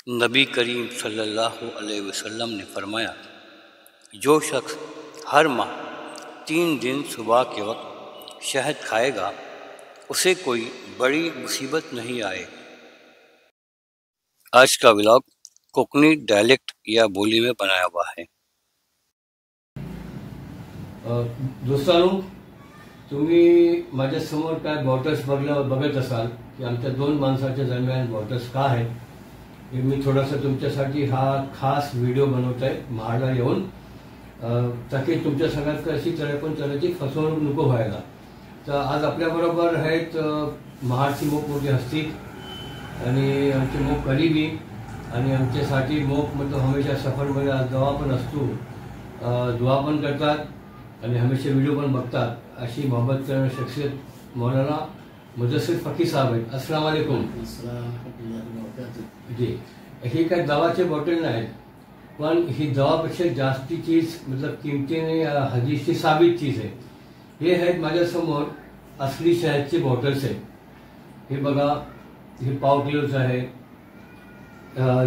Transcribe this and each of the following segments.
नबी करीम सल्लल्लाहु अलैहि वसल्लम ने फरमाया, जो शख्स हर माह 3 दिन सुबह के वक्त शहद खाएगा उसे कोई बड़ी मुसीबत नहीं आए। आज का व्लॉग कोकणी डायलेक्ट या बोली में बनाया हुआ है। दोस्तांनो, तुम्ही माझ्यासमोर काय बॉटल्स बघत असाल की आमच्या दोन माणसाच्या दरम्यान बॉटल्स का आहेत, हे मी थोडासा तुमच्यासाठी हा खास व्हिडिओ बनवत आहे महाडला येऊन, ताकी तुमच्या सगळ्यात कशी पण त्याची फसवणूक नको व्हायला। तर आज आपल्याबरोबर आहेत महाडची मोठी हस्ती आणि आमचे मोठ करीबी आणि आमच्यासाठी मोठ मतलब हमेशा सफरमध्ये दवा पण असतो, दुआ पण करतात आणि हमेशा व्हिडिओ पण बघतात, अशी मोहब्बत करणारी शख्सियत मौलाना मुदस्सिर फकीर साहब आहेत। अस्सलाम वालेकुम। जी, ही काय दवाचे बॉटल नाहीत, पण ही दवापेक्षा जास्ती चीज मतलब किमतीने हदीसची साबित चीज आहे। हे आहेत माझ्यासमोर असली शहदचे बॉटल्स आहेत। हे बघा, हे पाव किलोचं आहे,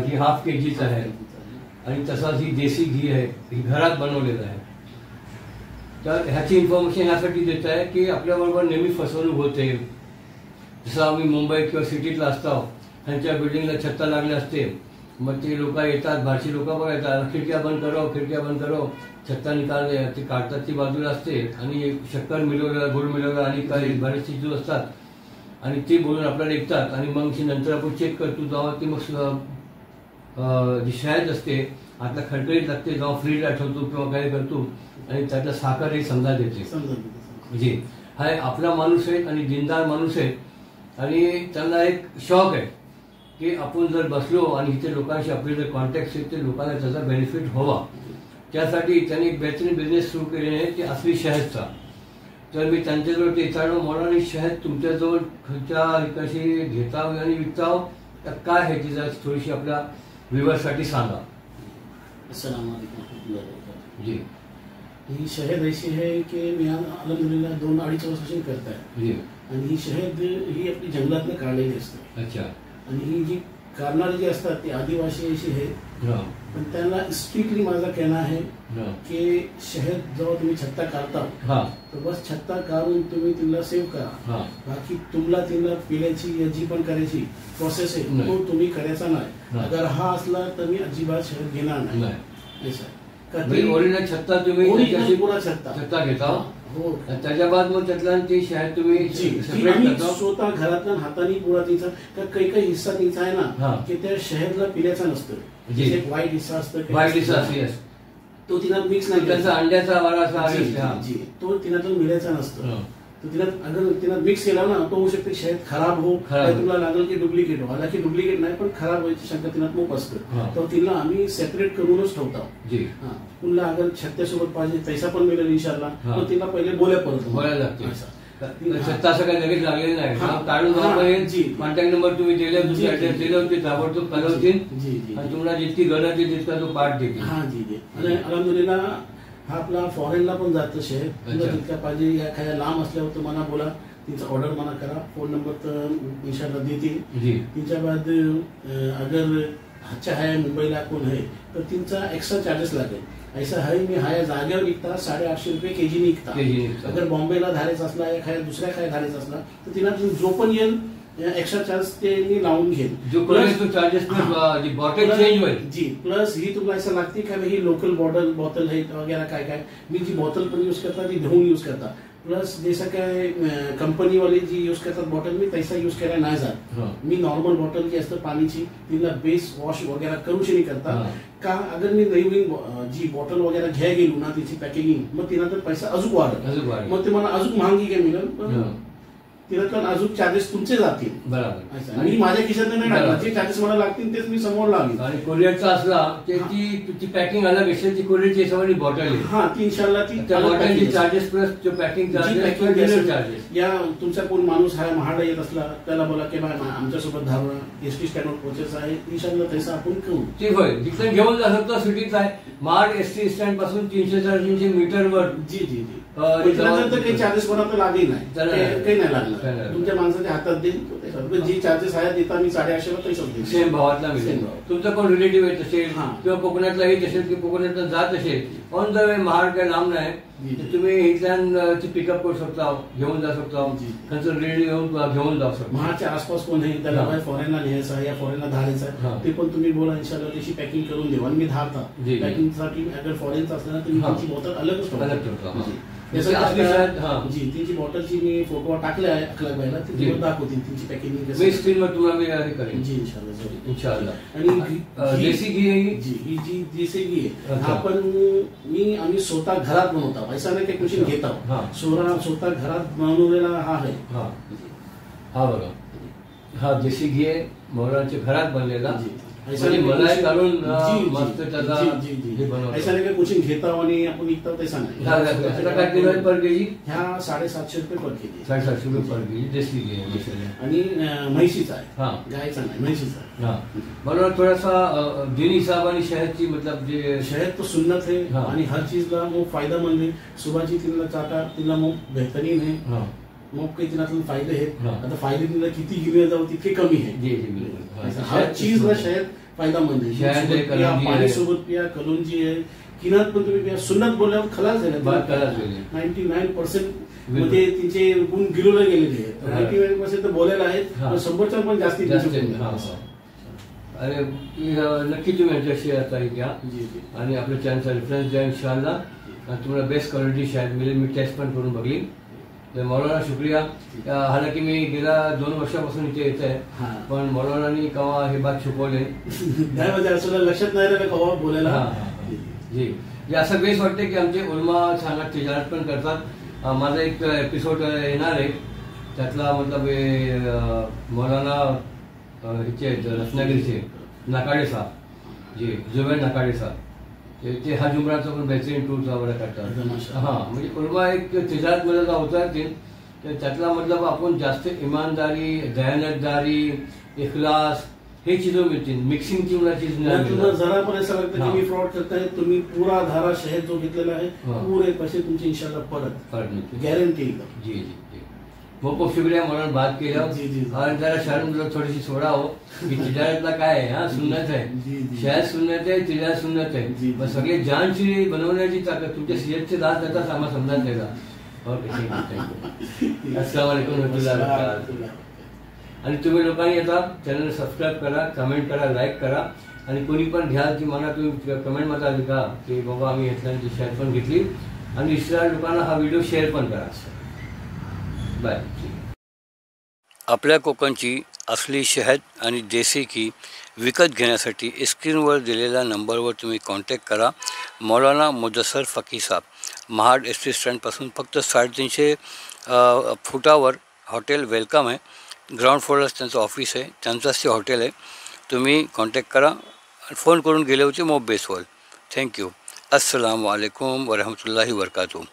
ही हाफ kg आहे आणि तसाच ही देसी घी आहे, ही घरात बनवलेलं आहे। तर ह्याची इन्फॉर्मेशन ह्यासाठी देत आहे की आपल्याबरोबर नेहमी फसवणूक होते। जसं आम्ही मुंबई किंवा सिटीतला असतो, त्यांच्या बिल्डिंगला छत्ता लागले असते, मग ते लोक येतात, बाहेरची लोक बघायतात, खिडक्या बंद करो, छत्ता निकालले, ते काढतात, ती बाजूला असते आणि शक्कर मिळवलं, गुळ मिळवलं आणि काही बरेचसे चीज असतात आणि ते बोलून आपल्याला ऐकतात आणि मग नंतर आपण चेक करतो, जेव्हा ती मग जी शहद असते आता खडखडीत लागते, जेव्हा फ्रीजला ठेवतो किंवा काय करतो आणि त्याचा साखरही समजा देते। जी, हा आपला माणूस आहे आणि दिनदार माणूस आहे आणि त्यांना एक शौक आहे की आपण जर बसलो आणि इथे लोकांशी आपले जे कॉन्टॅक्ट आहेत ते लोकांना त्याचा बेनिफिट व्हावा, त्यासाठी त्यांनी एक बेहतरीन बिझनेस सुरू केलेला आहे, ते असली शहदचा। तर मी त्यांच्याजवळ ते विचारलो, मौलाना शहद तुमच्याजवळ कशी घेता आणि विकता, तर काय आहे ती जरा थोडीशी आपल्या व्ह्यूअर्ससाठी सांगा। अस्सलाम वालेकुम। जी, ही शहद अशी आहे की मी अल्हम्दुलिल्लाह 2-2.5 वर्षापासून करताय आणि ही शहद ही आपली जंगलातनं काढलेली असते। अच्छा। आणि ही जी काढणारी जी असतात ती आदिवासी अशी आहे, पण त्यांना स्ट्रिक्टली माझा कहना आहे की शहद जेव्हा तुम्ही छत्ता काढता तर बस छत्ता काढून तुम्ही तिला सेव्ह करा, बाकी तुम्हाला तिला पिल्याची जी पण करायची प्रोसेस आहे तो तुम्ही करायचा नाही। अगर हा असला तर मी अजिबात शहद घेणार नाही। ओरिजिनल छत्ता तुम्ही पुरा छत्ता घेता हो, त्याच्या बाद मग त्यातला ती शहद तुम्ही स्वतः घरातल्या हाताने पुरा तिचा काही काही हिस्सा तिचा आहे ना की त्या शहदला पिल्याचा नसतो, एक व्हाईट हिस्सा असतो, तो तिला मिक्स नाही, त्याचा अंड्याचा वारा तो तिला मिळायचा नसतो। तो तिला अगर तिला मिक्स केला ना तो होऊ शकते शहद खराब हो, तुला लागेल की डुप्लिकेट हो, हालांकि डुप्लिकेट नाही पण खराब व्हायची शंका तिला मोप असतं, तर तिला आम्ही सेपरेट करूनच ठेवतो। पुन्हा अगर छत्त्यासोबत पाहिजे पैसा पण मिळेल इंशाल्लाह, तर तिला पहिले बोलायला लागते। छत्ता असं काही लगेच लागलेलं नाही, काढून कॉन्टॅक्ट नंबर तुम्ही दिले, दुसरी ऍड्रेस दिले होते, ताबडतोब कळवतील आणि तुम्हाला जितकी गरज आहे तितका तो पाठ देतील। आणि अल्हम्दुलिल्लाह हा आपला फॉरेनला पण जातो शहद, तितका पाहिजे या खाया लांब असल्यावर तर मला बोला, तिचा ऑर्डर मला करा, फोन नंबर तर इंशाल्लाह देतील। तिच्या बाद अगर अच्छा है मुंबईला कोण आहे तर तिचा एक्स्ट्रा चार्जेस लागेल। ऐसा है मी हा जागेवर विकता 850 रुपये kg निघता। अगर बॉम्बेला धारायचा असला या खाया दुसऱ्या खाया धारायचा असला तर तिला जो पण येईल एक्स्ट्रा चार्ज ते मी लावून घेईल, जो चार्जेस बॉटल चेंज होईल। जी, प्लस ही तुम्हाला असं लागते का ही लोकल बॉटल है वगैरह काय मी जी बॉटल पण यूज करता ती धुवून यूज करता, प्लस जसं काय कंपनी वाले जी यूज करतात बॉटल मी तैसा यूज करायला नाही जात। मी नॉर्मल बॉटल जी असतं पाणीची तिला बेस वॉश वगैरे करूच नाही करता का, अगर मी नवीन जी बॉटल वगैरे घ्या गेलो ना तिची पॅकेजिंग, मग तिला तर पैसा अजून वाढेल, मग ते मला अजून महागी काय मिळेल, तिला पण अजून चार्जेस तुमचे जातील। बरोबर, आणि माझ्या खिशात नाही, जे चार्जेस मला लागतील तेच मी समोर लावेल। आणि कोरिअरचा असला त्याची पॅकिंग अलग असेल, ती कोरिअरची हिशोबाने बॉटल आहे, हा ती इंशाल्लाह ती बॉटलची चार्जेस प्लस जो पॅकिंग चार्जेस। या तुमचा कोण माणूस हा महाडला येत असला त्याला बोला की आमच्यासोबत धावणं एसटी स्टँडवर पोहोचायचं आहे, इंशाल्लाह तसं आपण करू। ठीक होय, जिकडे घेऊन जाऊ शकतो सिटीत आहे, महाड एसटी स्टँड पासून 300-400 मीटरवर। जी जी जी, त्यानंतर काही चार्जेस कोणाला लागेल नाही, काही नाही लागणार, नाही. तुमच्या माणसाच्या हातात देईल, जी चार्जेस आहे देता मी 850 पैसे देईल, सेम भावातला मिळेल. तुमचा कोण रिलेटिव्ह येत असेल किंवा कोकणातला येत असेल किंवा कोकणातला जात असेल, ऑन द वे महाड काय लांब नाही, तुम्ही इथल्या पिकअप करू शकता, घेऊन जाऊ शकता, त्यांचं रेडी घेऊन जाऊ शकता. महाडच्या आसपास कोण आहे त्याला फॉरेनला न्यायचं आहे या फॉरेनला धाडायचं आहे, ते पण तुम्ही बोला, इंशाल्लाह त्याची पॅकिंग करून देऊ आणि मी धाडता. पॅकिंगसाठी अगर फॉरेनचं असलं ना तुम्ही त्याची बॉटल अलगच जी तिची बॉटलची मी फोटो टाकले आहे अखलाबाईला, ती दाखवतील तिची पॅकेजिंग स्क्रीनवर तुम्हाला करेन जी इंशाल्लाह. इंशाल्लाह. आणि देसी घी ही जी देसी घी आहे आपण आम्ही स्वतः घरात बनवतो, ऐसा नाही काही क्वेश्चन घेत आहोत, स्वतः घरात बनवलेला हा आहे. हा बघा, हा देसी घी आहे, मोहरांच्या घरात बनलेला, मलाई काढून मस्त त्याचा हे बनवतो. ऐसा नाही काही क्वेश्चन घेता आणि आपण विकता तसा नाही. पर केजी ह्या 750 रुपये पर केजी, 750 रुपये पर केजी देसी घी आहे. आणि म्हैशीचा आहे, गायचा नाही, म्हैशीचा आहे. मला थोडासा दिन हिसाब आणि शहदची मतलब जे शहद तो सुन्नत है आणि हर चीज का वो फायदेमंद है. सुबह तिला चाटा तिला मग बेहतरीन है, मग काही तिला फायदे आहेत. आता फायदे तिला किती गिरले जाऊ तितके कमी आहे. हर चीज ना शहद फायदेमंद आहे. पाणी सोबत पिया, कलुंजी आहे, किनात पण तुम्ही पिया. सुन्नत बोलल्यावर खलास झाले 99% मध्ये तिचे गुण गिरवले गेलेले आहेत. 99% बोलायला आहेत, 100च्या पण जास्ती. अरे नक्की तुम्ही यांच्याशी आता घ्या आणि आपल्या चॅनलचा रेफरन्स द्या इंशाल्लाह. तुम्हाला बेस्ट क्वालिटी शायद मिळेल. मी टेस्ट पण करून बघली. मौलाना शुक्रिया. हालांकि मी गेल्या 2 वर्षापासून इथे येत आहे, पण मौलानांनी केव्हा हे बात छुपवले लक्षात नाही राहिलं केव्हा बोलायला. जी जे असं बेस वाटते की आमचे उलमा छान तिजारत पण करतात. माझा एक एपिसोड येणार आहे, त्यातला मतलब मौलाना ह्याचे रत्नागिरीचे नाकाडे साहेब, जी जुबेर नाकाडे साहेब, ते हा जुमराचा पण बेहतरीन टूरचा वगैरे करतात. म्हणजे उलमा एक तिजारत मध्ये अवतारतील, त्यातला मतलब आपण जास्त इमानदारी, दयानतदारी, इखलास हे चीजों मिळतील. मिक्सिंगची मला चीज नाही. जरा पण असं वाटतं की मी फ्रॉड करताय. तुम्ही पुरा धारा शहद जो घेतलेला आहे पुरे पैसे तुमचे इंशाल्लाह परत गॅरंटी. जी जी जी खूप शुक्रिया म्हणून बात केलं. आणि जरा शहर थोडीशी सोडा हो की तिजारतला काय आहे. सुन्नत आहे, शहद सुन्नत आहे, तिजारत सुन्नत आहे. मग सगळे जानची बनवण्याची ताकद तुमच्या सीएचचे दात देतात आम्हाला समजत नाही का. ओके, अस्सलाम वालेकुम रहमतुल्लाह. आणि तुम्ही लोकांनी आता चॅनल सबस्क्राईब करा, कमेंट करा, लाईक करा. आणि कोणी पण घ्या की मला तुम्ही कमेंट मध्ये आली का की बाबा आम्ही घेतल्यानंतर शेअर पण घेतली. आणि दुसऱ्या लोकांना हा व्हिडिओ शेअर पण करा. बाय. आपल्या कोकणची असली शहद आणि देसी घी विकत घेण्यासाठी स्क्रीनवर दिलेल्या नंबरवर तुम्ही कॉन्टॅक्ट करा. मौलाना मुदस्सर फकी साहब, महाड एस टी स्टँडपासून फक्त 350 फुटावर हॉटेल वेलकम आहे. ग्राउंड फ्लोअरलाच त्यांचं ऑफिस आहे, त्यांचंच ते हॉटेल आहे. तुम्ही कॉन्टॅक्ट करा. फोन करून गेले होते मोब बेसवर. थँक्यू. अस्सलामु अलैकुम वरहमतुल्लाहि वबरकातुहू.